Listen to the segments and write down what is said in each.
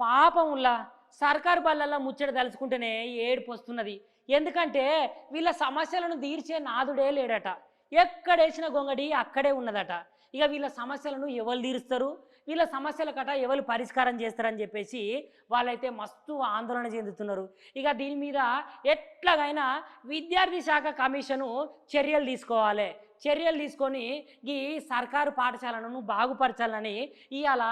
పాపముల్లా సర్కారు బళ్ళల్లో ముచ్చట తలుచుకుంటేనే ఏడుపు వస్తున్నది. ఎందుకంటే వీళ్ళ సమస్యలను తీర్చే నాదుడే లేడట. ఎక్కడేసిన గొంగడి అక్కడే ఉన్నదట. ఇక వీళ్ళ సమస్యలను ఎవరు తీరుస్తారు, వీళ్ళ సమస్యల కట ఎవరు పరిష్కారం చేస్తారని చెప్పేసి వాళ్ళైతే మస్తు ఆందోళన చెందుతున్నారు. ఇక దీని మీద ఎట్లాగైనా విద్యార్థి శాఖ కమిషను చర్యలు తీసుకోవాలి. చర్యలు తీసుకొని ఈ సర్కారు పాఠశాలను బాగుపరచాలని ఇవాళ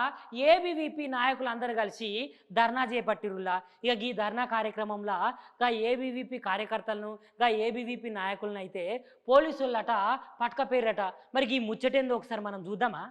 ఏబీవీపీ నాయకులందరూ కలిసి ధర్నా చేపట్టిరులా. ఇక ఈ ధర్నా కార్యక్రమంలో గా ఏబీవీపీ కార్యకర్తలను గా ఏబీవీపీ నాయకులను అయితే పోలీసులట పట్టుకపోయారట. మరి ఈ ముచ్చటేందో ఒకసారి మనం చూద్దామా?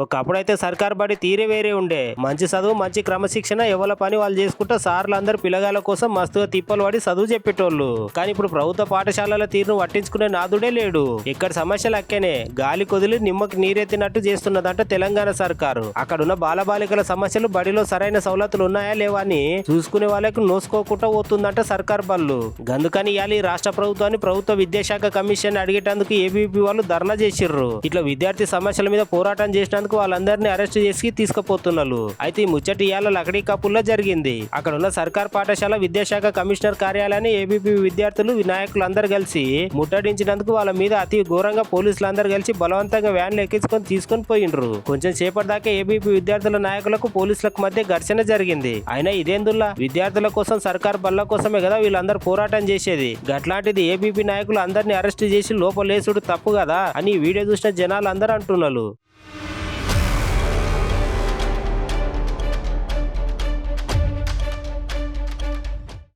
ఒకప్పుడైతే సర్కార్ బడి తీరే వేరే ఉండే. మంచి చదువు, మంచి క్రమశిక్షణ, ఎవరి పని వాళ్ళు చేసుకుంటా సార్లు అందరు పిల్లగాల కోసం మస్తుగా తిప్పలు పడి చదువు చెప్పేటోళ్ళు. కానీ ఇప్పుడు ప్రభుత్వ పాఠశాలల తీరును పట్టించుకునే నాదుడే లేడు. ఇక్కడ సమస్యలు అక్కనే గాలి కొదిలి నిమ్మకి నీరెత్తినట్టు చేస్తున్నదంట తెలంగాణ సర్కారు. అక్కడున్న బాలబాలికల సమస్యలు బడిలో సరైన సౌలతులు ఉన్నాయా లేవా అని చూసుకునే వాళ్ళకు నోసుకోకుండా పోతుందంట సర్కార్ బళ్ళు. గందుకని ఇయాలి రాష్ట్ర ప్రభుత్వాన్ని ప్రభుత్వ విద్యాశాఖ కమిషన్ అడిగేటందుకు ఏబీవీపీ వాళ్ళు ధర్నా చేసిర్రు. ఇట్లా విద్యార్థి సమస్యల మీద పోరాటం చేసినందుకు వాళ్ళందరినీ అరెస్ట్ చేసి తీసుకుపోతున్నారు. అయితే ఈ ముచ్చటి ఇయాల లకడీ కపుల్లో జరిగింది. అక్కడ ఉన్న సర్కార్ పాఠశాల విద్యాశాఖ కమిషనర్ కార్యాలయాన్ని ఏబీవీపీ విద్యార్థులు నాయకులందరూ కలిసి ముట్టడించినందుకు వాళ్ళ మీద అతి ఘోరంగా పోలీసులందరూ కలిసి బలవంతంగా వ్యాన్లు ఎక్కించుకొని తీసుకొని పోయిండ్రు. కొంచెం సేపటి దాకా ఏబీవీపీ విద్యార్థుల నాయకులకు పోలీసులకు మధ్య ఘర్షణ జరిగింది. అయినా ఇదేందుల్లా విద్యార్థుల కోసం సర్కార్ బల్ల కోసమే కదా వీళ్ళందరూ పోరాటం చేసేది. గట్లాంటిది ఏబీవీపీ నాయకులు అందరినీ అరెస్ట్ చేసి లోపలేసుడు తప్పు కదా అని వీడియో చూసిన జనాలు అందరూ అంటున్నారు.